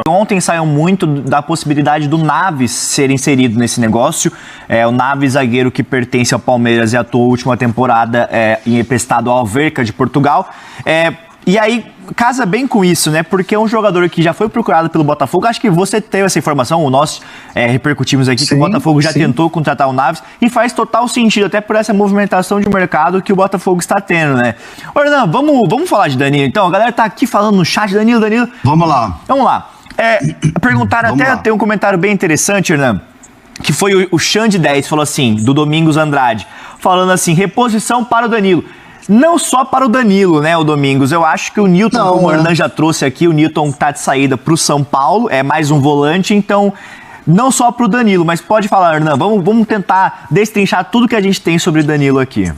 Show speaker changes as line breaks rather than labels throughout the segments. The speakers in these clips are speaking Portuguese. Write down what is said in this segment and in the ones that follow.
ontem saiu muito da possibilidade do Naves ser inserido nesse negócio. O Naves, zagueiro que pertence ao Palmeiras e atuou a última temporada emprestado ao Alverca de Portugal. E aí, casa bem com isso, né? Porque é um jogador que já foi procurado pelo Botafogo. Acho que você teve essa informação, nós repercutimos aqui, que o Botafogo já tentou contratar o Naves, e faz total sentido, até por essa movimentação de mercado que o Botafogo está tendo, né? Ô, Hernan, vamos falar de Danilo, então. A galera tá aqui falando no chat, Danilo.
Vamos lá.
Perguntaram até, tem um comentário bem interessante, Hernan, que foi o Xande 10, falou assim, do Domingos Andrade, falando assim, reposição para o Danilo. Não só para o Danilo, né, o Domingos. Eu acho que o Newton, como o Hernan já trouxe aqui, o Newton tá de saída para o São Paulo, é mais um volante, então não só para o Danilo, mas pode falar, Hernan, vamos tentar destrinchar tudo que a gente tem sobre o Danilo aqui.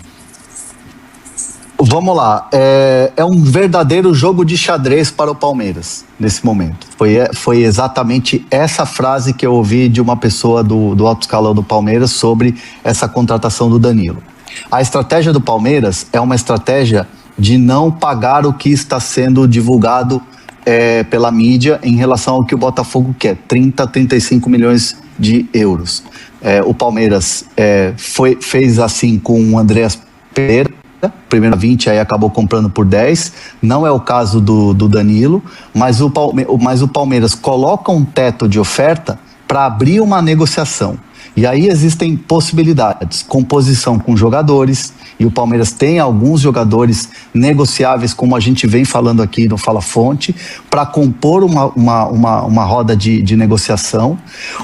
Vamos lá, é um verdadeiro jogo de xadrez para o Palmeiras nesse momento. Foi exatamente essa frase que eu ouvi de uma pessoa do alto escalão do Palmeiras sobre essa contratação do Danilo. A estratégia do Palmeiras é uma estratégia de não pagar o que está sendo divulgado pela mídia em relação ao que o Botafogo quer, 30, 35 milhões de euros. O Palmeiras fez assim com o Andreas Pereira, primeiro 20, aí acabou comprando por 10, não é o caso do Danilo, mas o Palmeiras coloca um teto de oferta para abrir uma negociação. E aí existem possibilidades, composição com jogadores, e o Palmeiras tem alguns jogadores negociáveis, como a gente vem falando aqui no Fala Fonte, para compor uma roda de negociação.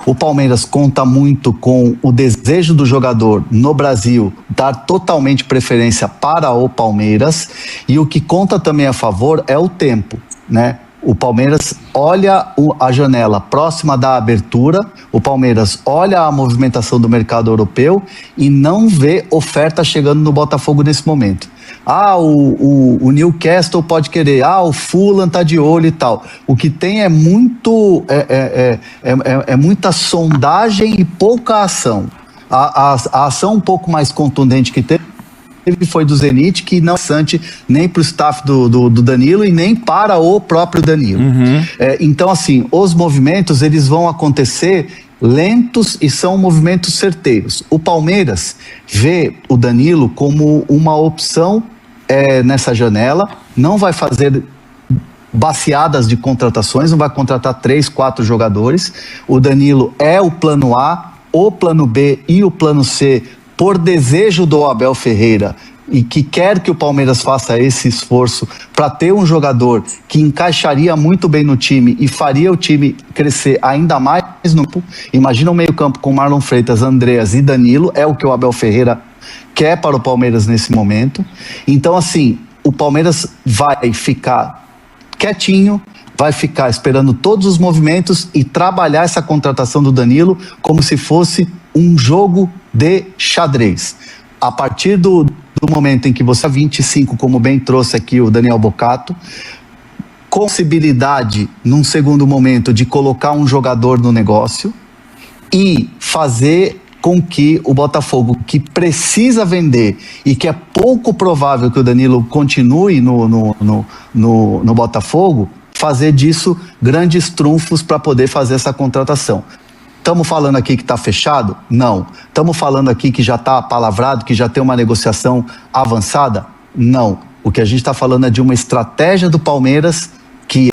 O Palmeiras conta muito com o desejo do jogador no Brasil dar totalmente preferência para o Palmeiras, e o que conta também a favor é o tempo, né? O Palmeiras olha a janela próxima da abertura, o Palmeiras olha a movimentação do mercado europeu e não vê oferta chegando no Botafogo nesse momento. O Newcastle pode querer, o Fulham tá de olho e tal. O que tem é muita sondagem e pouca ação. A ação um pouco mais contundente que teve foi do Zenit, que não é interessante nem para o staff do Danilo e nem para o próprio Danilo. Então, assim, os movimentos eles vão acontecer lentos e são movimentos certeiros. O Palmeiras vê o Danilo como uma opção nessa janela, não vai fazer baciadas de contratações, não vai contratar 3, 4 jogadores. O Danilo é o plano A, o plano B e o plano C, por desejo do Abel Ferreira, e que quer que o Palmeiras faça esse esforço para ter um jogador que encaixaria muito bem no time e faria o time crescer ainda mais no campo. Imagina um meio-campo com Marlon Freitas, Andreas e Danilo, é o que o Abel Ferreira quer para o Palmeiras nesse momento. Então, assim, o Palmeiras vai ficar quietinho, vai ficar esperando todos os movimentos e trabalhar essa contratação do Danilo como se fosse um jogo de xadrez. A partir do momento em que você 25, como bem trouxe aqui o Daniel Bocato, possibilidade num segundo momento de colocar um jogador no negócio e fazer com que o Botafogo, que precisa vender e que é pouco provável que o Danilo continue no Botafogo, fazer disso grandes trunfos para poder fazer essa contratação. Estamos falando aqui que está fechado? Não. Estamos falando aqui que já está palavrado, que já tem uma negociação avançada? Não. O que a gente está falando é de uma estratégia do Palmeiras que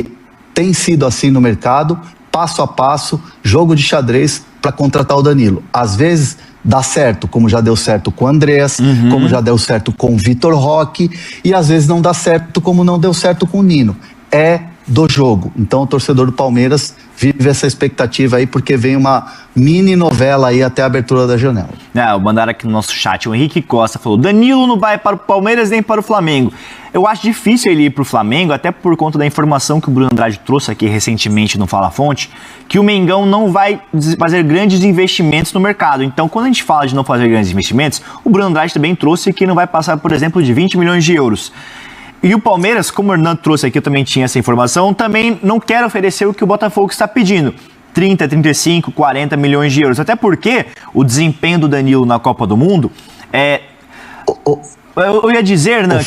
tem sido assim no mercado, passo a passo, jogo de xadrez para contratar o Danilo. Às vezes dá certo, como já deu certo com o Andreas, como já deu certo com o Vitor Roque, e às vezes não dá certo como não deu certo com o Nino. Do jogo. Então o torcedor do Palmeiras vive essa expectativa aí, porque vem uma mini novela aí até a abertura da janela.
Mandaram aqui no nosso chat, o Henrique Costa falou: Danilo não vai para o Palmeiras nem para o Flamengo. Eu acho difícil ele ir para o Flamengo, até por conta da informação que o Bruno Andrade trouxe aqui recentemente no Fala Fonte, que o Mengão não vai fazer grandes investimentos no mercado. Então, quando a gente fala de não fazer grandes investimentos, o Bruno Andrade também trouxe que não vai passar, por exemplo, de 20 milhões de euros. E o Palmeiras, como o Hernan trouxe aqui, eu também tinha essa informação, também não quer oferecer o que o Botafogo está pedindo. 30, 35, 40 milhões de euros. Até porque o desempenho do Danilo na Copa do Mundo Eu ia dizer, né,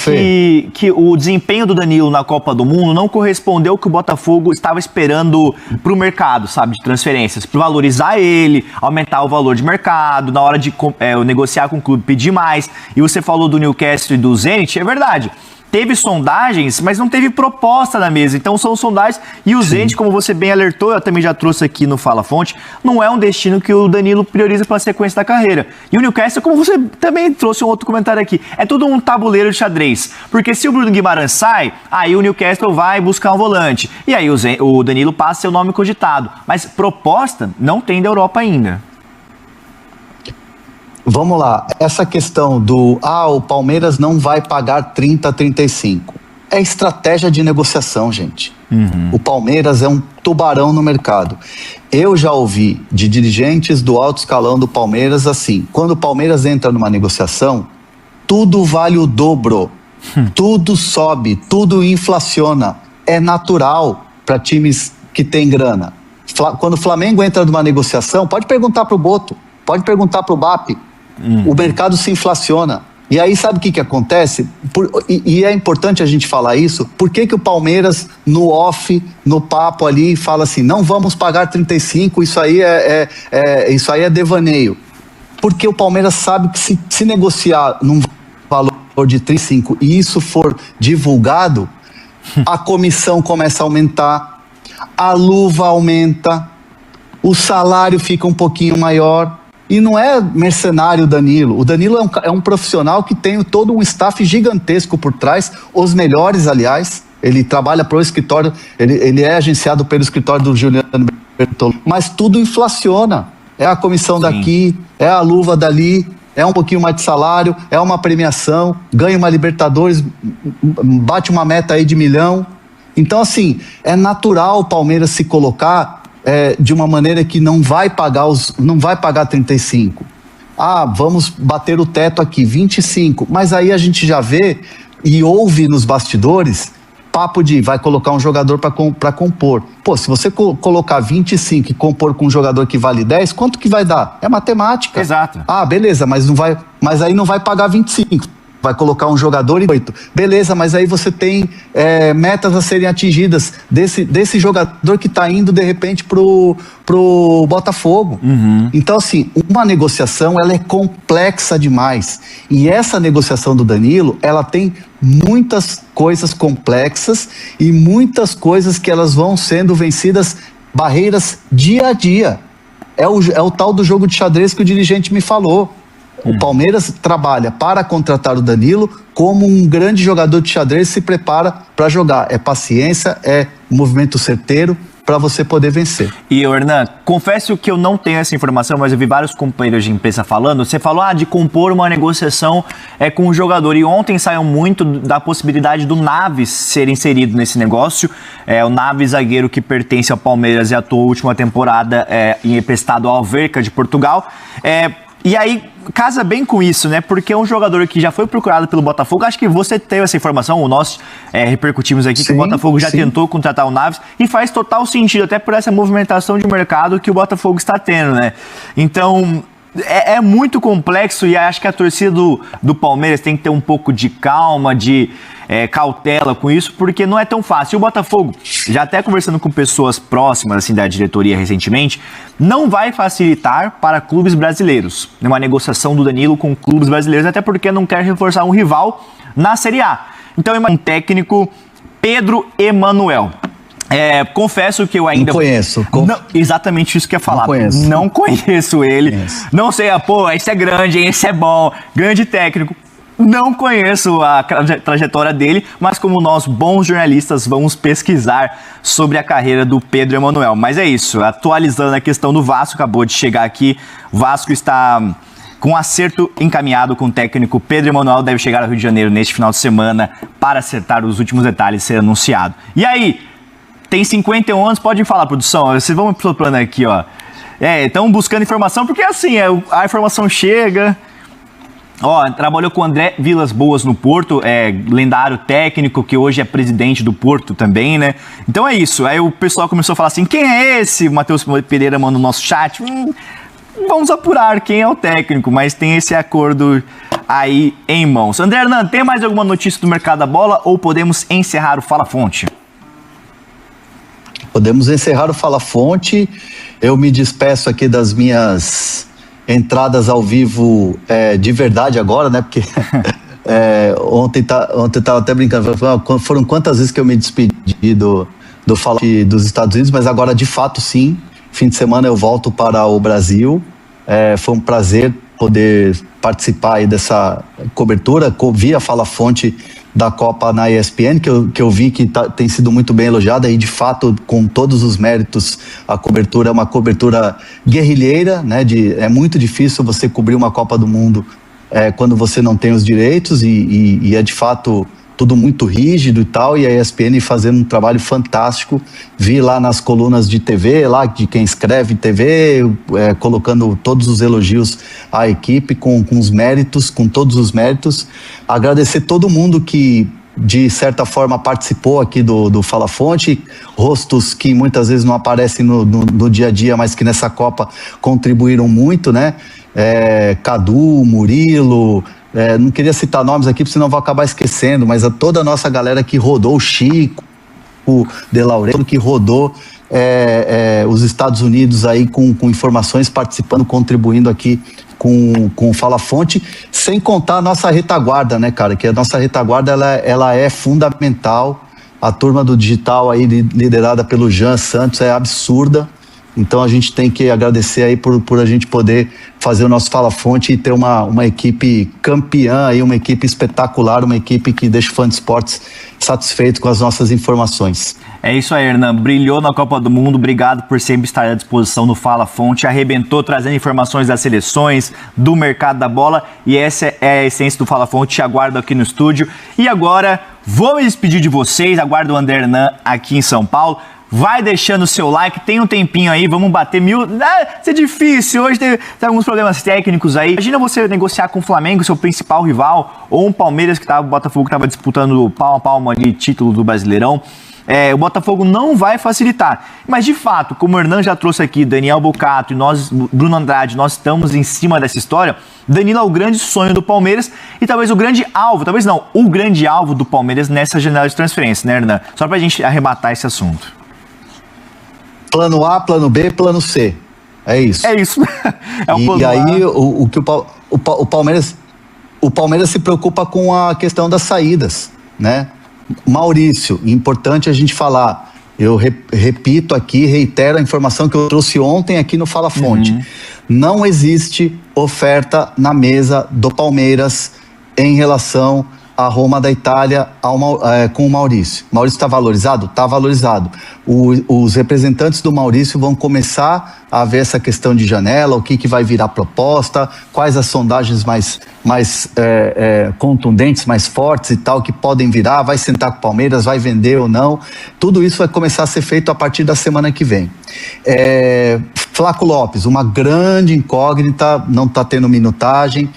que o desempenho do Danilo na Copa do Mundo não correspondeu ao que o Botafogo estava esperando para o mercado, sabe, de transferências, para valorizar ele, aumentar o valor de mercado, na hora de negociar com o clube, pedir mais. E você falou do Newcastle e do Zenit, é verdade. Teve sondagens, mas não teve proposta na mesa. Então são sondagens. E o Zenit, como você bem alertou, eu também já trouxe aqui no Fala Fonte, não é um destino que o Danilo prioriza pela sequência da carreira. E o Newcastle, como você também trouxe um outro comentário aqui, é tudo um tabuleiro de xadrez. Porque se o Bruno Guimarães sai, aí o Newcastle vai buscar um volante. E aí o Danilo passa seu nome cogitado. Mas proposta não tem da Europa ainda.
Vamos lá, essa questão do o Palmeiras não vai pagar 30, 35. É estratégia de negociação, gente. O Palmeiras é um tubarão no mercado. Eu já ouvi de dirigentes do alto escalão do Palmeiras assim, quando o Palmeiras entra numa negociação, tudo vale o dobro, tudo sobe, tudo inflaciona. É natural para times que têm grana. Quando o Flamengo entra numa negociação, pode perguntar para o Boto, pode perguntar para o BAP, o mercado se inflaciona. E aí sabe o que acontece? E é importante a gente falar isso. Por que o Palmeiras, no off, no papo ali, fala assim, não vamos pagar 35, isso aí é devaneio. Porque o Palmeiras sabe que se negociar num valor de 35 e isso for divulgado, a comissão começa a aumentar, a luva aumenta, o salário fica um pouquinho maior. E não é mercenário o Danilo. O Danilo é um profissional que tem todo um staff gigantesco por trás, os melhores, aliás. Ele trabalha para o escritório, ele é agenciado pelo escritório do Juliano Bertolini. Mas tudo inflaciona. É a comissão daqui, é a luva dali, é um pouquinho mais de salário, é uma premiação, ganha uma Libertadores, bate uma meta aí de 1 milhão. Então, assim, é natural o Palmeiras se colocar de uma maneira que não vai pagar 35. Vamos bater o teto aqui, 25. Mas aí a gente já vê e ouve nos bastidores papo de vai colocar um jogador para compor. Pô, se você colocar 25 e compor com um jogador que vale 10, quanto que vai dar? É matemática.
Exato.
Beleza, mas aí não vai pagar 25. Vai colocar um jogador e 8. Beleza, mas aí você tem metas a serem atingidas desse jogador que está indo, de repente, pro Botafogo. Então, assim, uma negociação, ela é complexa demais. E essa negociação do Danilo, ela tem muitas coisas complexas e muitas coisas que elas vão sendo vencidas, barreiras dia a dia. É o tal do jogo de xadrez que o dirigente me falou. O Palmeiras trabalha para contratar o Danilo como um grande jogador de xadrez, se prepara para jogar. É paciência, é movimento certeiro para você poder vencer.
E, Hernan, confesso que eu não tenho essa informação, mas eu vi vários companheiros de imprensa falando. Você falou de compor uma negociação com o jogador. E ontem saiu muito da possibilidade do Naves ser inserido nesse negócio. O Naves, zagueiro que pertence ao Palmeiras e atuou a última temporada emprestado ao Alverca de Portugal. E aí, casa bem com isso, né? Porque é um jogador que já foi procurado pelo Botafogo. Acho que você teve essa informação, nós repercutimos aqui, que o Botafogo já tentou contratar o Naves, e faz total sentido, até por essa movimentação de mercado que o Botafogo está tendo, né? Então, é muito complexo, e acho que a torcida do Palmeiras tem que ter um pouco de calma, de cautela com isso, porque não é tão fácil. E o Botafogo, já até conversando com pessoas próximas assim, da diretoria recentemente, não vai facilitar para clubes brasileiros, numa negociação do Danilo com clubes brasileiros, até porque não quer reforçar um rival na Série A. Então, um técnico, Pedro Emanuel. Confesso que eu ainda...
Não conheço.
Exatamente isso que eu ia falar. Não conheço ele. Não sei, esse é grande, esse é bom, grande técnico. Não conheço a trajetória dele, mas como nós, bons jornalistas, vamos pesquisar sobre a carreira do Pedro Emanuel. Mas é isso, atualizando a questão do Vasco, acabou de chegar aqui, o Vasco está com um acerto encaminhado com o técnico Pedro Emanuel, deve chegar ao Rio de Janeiro neste final de semana para acertar os últimos detalhes e ser anunciado. E aí, tem 51 anos, pode falar, produção, vocês vão me soprando aqui, ó. Estão buscando informação, porque assim, a informação chega... trabalhou com o André Vilas Boas no Porto, lendário técnico, que hoje é presidente do Porto também, né? Então é isso. Aí o pessoal começou a falar assim, quem é esse? O Matheus Pereira manda no nosso chat. Vamos apurar quem é o técnico, mas tem esse acordo aí em mãos. André Hernan, tem mais alguma notícia do mercado da bola ou podemos encerrar o Fala Fonte?
Podemos encerrar o Fala Fonte. Eu me despeço aqui das minhas entradas ao vivo de verdade agora, né? Porque ontem eu estava até brincando, foram quantas vezes que eu me despedi do Fala dos Estados Unidos, mas agora de fato sim, fim de semana eu volto para o Brasil. Foi um prazer poder participar aí dessa cobertura, via Fala Fonte da Copa na ESPN, que eu vi que tem sido muito bem elogiada e de fato, com todos os méritos, a cobertura é uma cobertura guerrilheira, né? É muito difícil você cobrir uma Copa do Mundo quando você não tem os direitos e é de fato tudo muito rígido e tal, e a ESPN fazendo um trabalho fantástico. Vi lá nas colunas de TV, lá de quem escreve TV, colocando todos os elogios à equipe com os méritos, com todos os méritos. Agradecer todo mundo que de certa forma participou aqui do Fala Fonte, rostos que muitas vezes não aparecem no dia a dia, mas que nessa Copa contribuíram muito, né? Cadu, Murilo, não queria citar nomes aqui, porque senão vou acabar esquecendo, mas toda a nossa galera que rodou, o Chico, o De Laurento, que rodou os Estados Unidos aí com informações, participando, contribuindo aqui com o Fala Fonte, sem contar a nossa retaguarda, né, cara? Que a nossa retaguarda ela é fundamental. A turma do digital aí, liderada pelo Jean Santos, é absurda. Então a gente tem que agradecer aí por a gente poder fazer o nosso Fala Fonte e ter uma equipe campeã aí, uma equipe espetacular, uma equipe que deixa o fã de esportes satisfeito com as nossas informações.
É isso aí, Hernan. Brilhou na Copa do Mundo. Obrigado por sempre estar à disposição no Fala Fonte. Arrebentou trazendo informações das seleções, do mercado da bola. E essa é a essência do Fala Fonte. Te aguardo aqui no estúdio. E agora, vou me despedir de vocês. Aguardo o André Hernan aqui em São Paulo. Vai deixando o seu like, tem um tempinho aí, vamos bater 1000. Isso é difícil, hoje tem alguns problemas técnicos aí. Imagina você negociar com o Flamengo, seu principal rival, ou um Palmeiras o Botafogo estava disputando palmo a palmo ali, título do Brasileirão. O Botafogo não vai facilitar. Mas de fato, como o Hernan já trouxe aqui, Daniel Bocato e nós, Bruno Andrade, nós estamos em cima dessa história. Danilo é o grande sonho do Palmeiras e talvez o grande alvo, talvez não, o grande alvo do Palmeiras nessa janela de transferência, né, Hernan? Só pra gente arrematar esse assunto.
Plano A, plano B, plano C. É isso.
É isso.
E aí o que o Palmeiras se preocupa com a questão das saídas, né? Maurício, importante a gente falar. Eu repito aqui, reitero a informação que eu trouxe ontem aqui no Fala Fonte. Não existe oferta na mesa do Palmeiras em relação a Roma da Itália com o Maurício. Maurício está valorizado? Está valorizado. Os representantes do Maurício vão começar a ver essa questão de janela, o que vai virar proposta, quais as sondagens mais contundentes, mais fortes e tal, que podem virar, vai sentar com o Palmeiras, vai vender ou não. Tudo isso vai começar a ser feito a partir da semana que vem. Flaco Lopes, uma grande incógnita, não está tendo minutagem,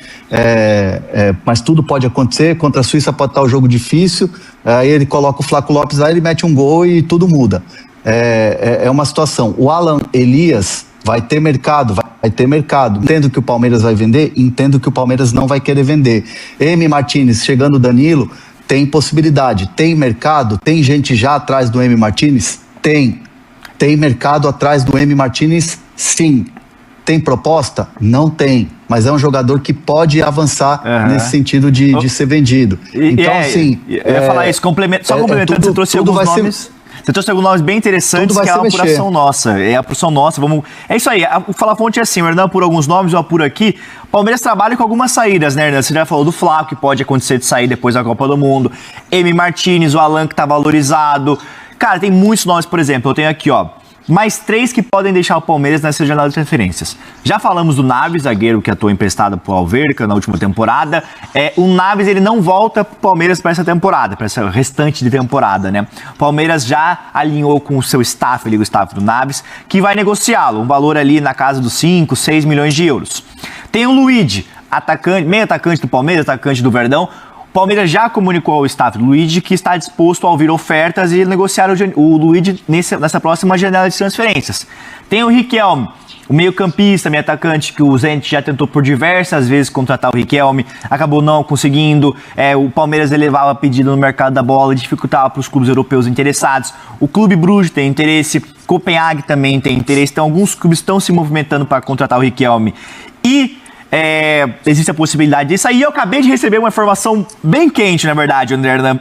mas tudo pode acontecer. Contra a Suíça pode estar o jogo difícil, aí ele coloca o Flaco Lopes lá, ele mete um gol e tudo muda. É uma situação. O Alan Elias vai ter mercado, Entendo que o Palmeiras vai vender, entendo que o Palmeiras não vai querer vender. M. Martínez, chegando o Danilo, tem possibilidade. Tem mercado? Tem gente já atrás do M. Martínez? Tem. Tem mercado atrás do M. Martínez? Sim. Tem proposta? Não tem. Mas é um jogador que pode avançar nesse sentido de ser vendido. Então, assim...
Eu ia falar isso, complementando, você trouxe alguns nomes... Você trouxe alguns nomes bem interessantes, que é a apuração nossa. É isso aí, o Fala Fonte é assim, o Hernan apura alguns nomes, eu apuro aqui. O Palmeiras trabalha com algumas saídas, né, Hernan? Você já falou do Flaco, que pode acontecer de sair depois da Copa do Mundo. M. Martínez, o Alan, que tá valorizado. Cara, tem muitos nomes, por exemplo, eu tenho aqui, ó, mais 3 que podem deixar o Palmeiras nessa janela de transferências. Já falamos do Naves, zagueiro que atuou emprestado pro Alverca na última temporada. O Naves, ele não volta pro Palmeiras para essa temporada, para essa restante de temporada, né? O Palmeiras já alinhou com o seu staff, o staff do Naves, que vai negociá-lo, um valor ali na casa dos 5, 6 milhões de euros. Tem o Luigi, meio atacante do Palmeiras, atacante do Verdão. O Palmeiras já comunicou ao staff do Luigi que está disposto a ouvir ofertas e negociar o Luigi nessa próxima janela de transferências. Tem o Riquelme, o meio-campista, meio atacante, que o Zenit já tentou por diversas vezes contratar o Riquelme, acabou não conseguindo. O Palmeiras elevava pedido no mercado da bola e dificultava para os clubes europeus interessados. O Clube Bruges tem interesse, Copenhague também tem interesse, então alguns clubes estão se movimentando para contratar o Riquelme. E existe a possibilidade disso. Aí eu acabei de receber uma informação bem quente, na verdade, André Hernan.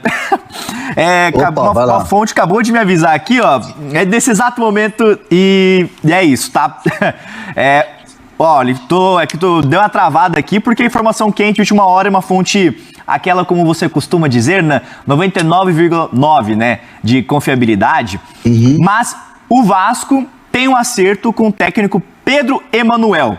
Uma fonte acabou de me avisar aqui, ó, desse exato momento, e é isso, tá? Olha, deu uma travada aqui, porque informação quente, última hora, é uma fonte, aquela como você costuma dizer, né, 99,9, né, de confiabilidade. Mas o Vasco tem um acerto com o técnico Pedro Emanuel.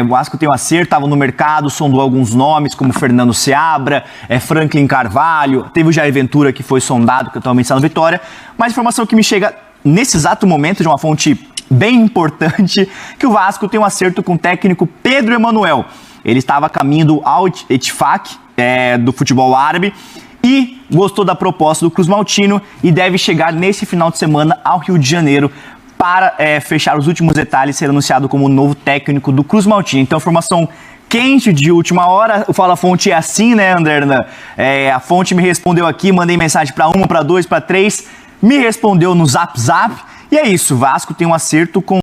O Vasco tem um acerto, estava no mercado, sondou alguns nomes, como Fernando Seabra, Franklin Carvalho, teve o Jair Ventura, que foi sondado, que atualmente está no Vitória, mas informação que me chega nesse exato momento, de uma fonte bem importante, que o Vasco tem um acerto com o técnico Pedro Emanuel. Ele estava a caminho do Al-Ettifaq, do futebol árabe, e gostou da proposta do Cruz Maltino e deve chegar nesse final de semana ao Rio de Janeiro para fechar os últimos detalhes, ser anunciado como o novo técnico do Cruz Maltino. Então, informação quente de última hora. O Fala Fonte é assim, né, André? A fonte me respondeu aqui, mandei mensagem para 1, para 2, para 3, me respondeu no Zap. E é isso, Vasco tem um acerto com